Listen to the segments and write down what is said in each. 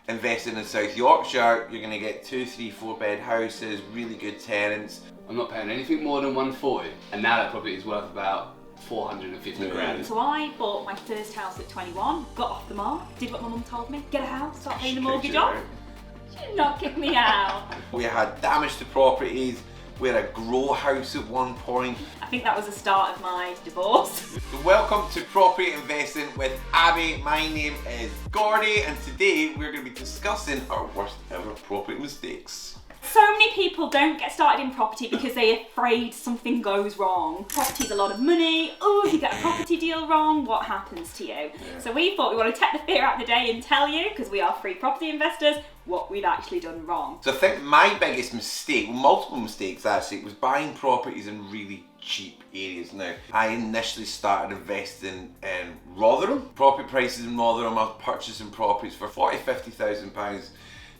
investing in South Yorkshire, you're going to get 2, 3, 4 bed houses, really good tenants. I'm not paying anything more than 140, and now that property is worth about 450 grand. So I bought my first house at 21, got off the mark, did what my mum told me, get a house, start paying the mortgage off. She did not kick me out. We had damage to properties, we had a grow house at one point. I think that was the start of my divorce. So welcome to Property Investing with Abby. My name is Gordie, and today we're going to be discussing our worst ever property mistakes. So many people don't get started in property because they're afraid something goes wrong. Property's a lot of money. Oh, if you get a property deal wrong, what happens to you? Yeah. So we thought we want to take the fear out of the day and tell you, because we are free property investors, what we've actually done wrong. So I think my biggest mistake, well, multiple mistakes actually, was buying properties in really cheap areas. Now, I initially started investing in Rotherham. Property prices in Rotherham, I was purchasing properties for £40,000-50,000.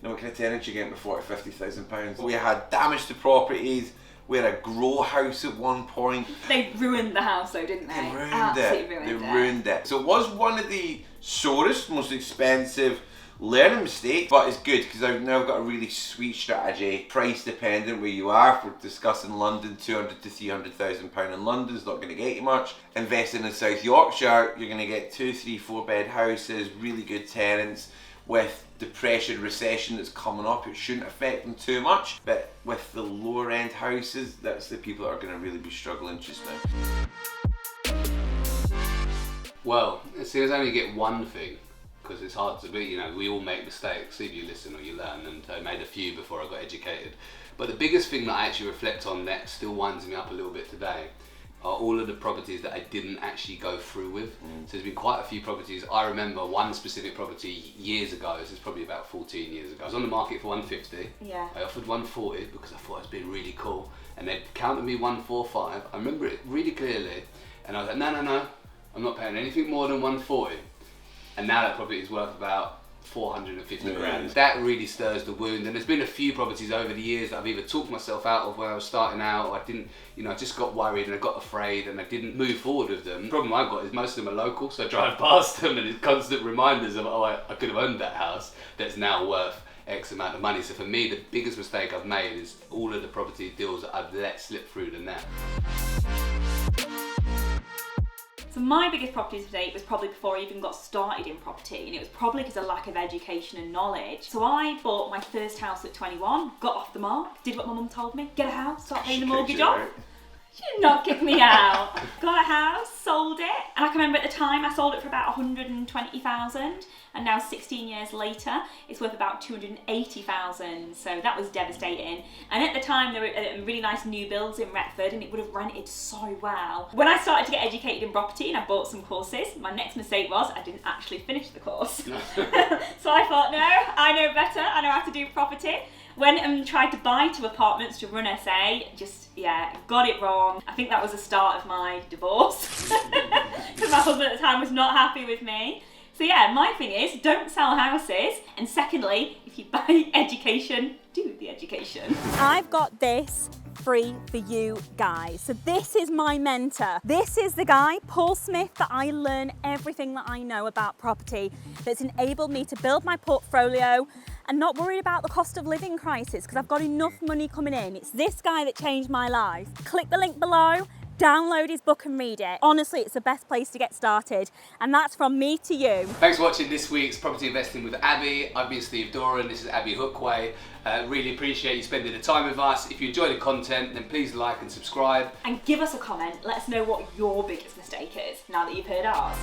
Now, what kind of tenant you get for £40,000-50,000? We had damage to properties. We had a grow house at one point. They ruined the house though, didn't they? They ruined Absolutely it. They ruined it. So it was one of the sorest, most expensive learning mistakes, but it's good because I've now got a really sweet strategy, price dependent where you are. If we're discussing London, £200,000 to £300,000 in London is not going to get you much. Investing in South Yorkshire, you're going to get 2, 3, 4 bed houses, really good tenants. With depression, recession that's coming up, it shouldn't affect them too much. But with the lower end houses, that's the people that are going to really be struggling just now. Well, it seems I only get one thing, because it's hard to be, you know, we all make mistakes, either you listen or you learn, and I made a few before I got educated. But the biggest thing that I actually reflect on that still winds me up a little bit today are all of the properties that I didn't actually go through with. So there's been quite a few properties. I remember one specific property years ago, this is probably about 14 years ago. I was on the market for 150. Yeah. I offered 140 because I thought it was being really cool. And they counted me 145. I remember it really clearly. And I was like, no, I'm not paying anything more than 140. And now that property is worth about 450 grand. That really stirs the wound, and there's been a few properties over the years that I've either talked myself out of when I was starting out, or I didn't, you know, I just got worried and I got afraid and I didn't move forward with them. The problem I've got is most of them are local, so I drive past them and it's constant reminders of, oh, I could have owned that house that's now worth X amount of money. So for me, the biggest mistake I've made is all of the property deals that I've let slip through the net. So my biggest property mistake was probably before I even got started in property, and it was probably because of lack of education and knowledge. So I bought my first house at 21, got off the mark, did what my mum told me, get a house, start paying the mortgage off. She did not kick me out. Got a house, sold it, and I can remember at the time I sold it for about 120,000, and now 16 years later it's worth about 280,000. So that was devastating. And at the time there were really nice new builds in Retford, and it would have rented so well. When I started to get educated in property and I bought some courses, my next mistake was I didn't actually finish the course. So I thought, no, I know better, I know how to do property. Went and tried to buy 2 apartments to run SA, got it wrong. I think that was the start of my divorce. Because my husband at the time was not happy with me. So yeah, my thing is, don't sell houses. And secondly, if you buy education, do the education. I've got this free for you guys. So this is my mentor. This is the guy, Paul Smith, that I learn everything that I know about property, that's enabled me to build my portfolio and not worry about the cost of living crisis because I've got enough money coming in. It's this guy that changed my life. Click the link below, download his book and read it. Honestly, it's the best place to get started. And that's from me to you. Thanks for watching this week's Property Investing with Abby. I've been Steve Doran, this is Abby Hookway. Really appreciate you spending the time with us. If you enjoy the content, then please like and subscribe. And give us a comment, let us know what your biggest mistake is now that you've heard ours.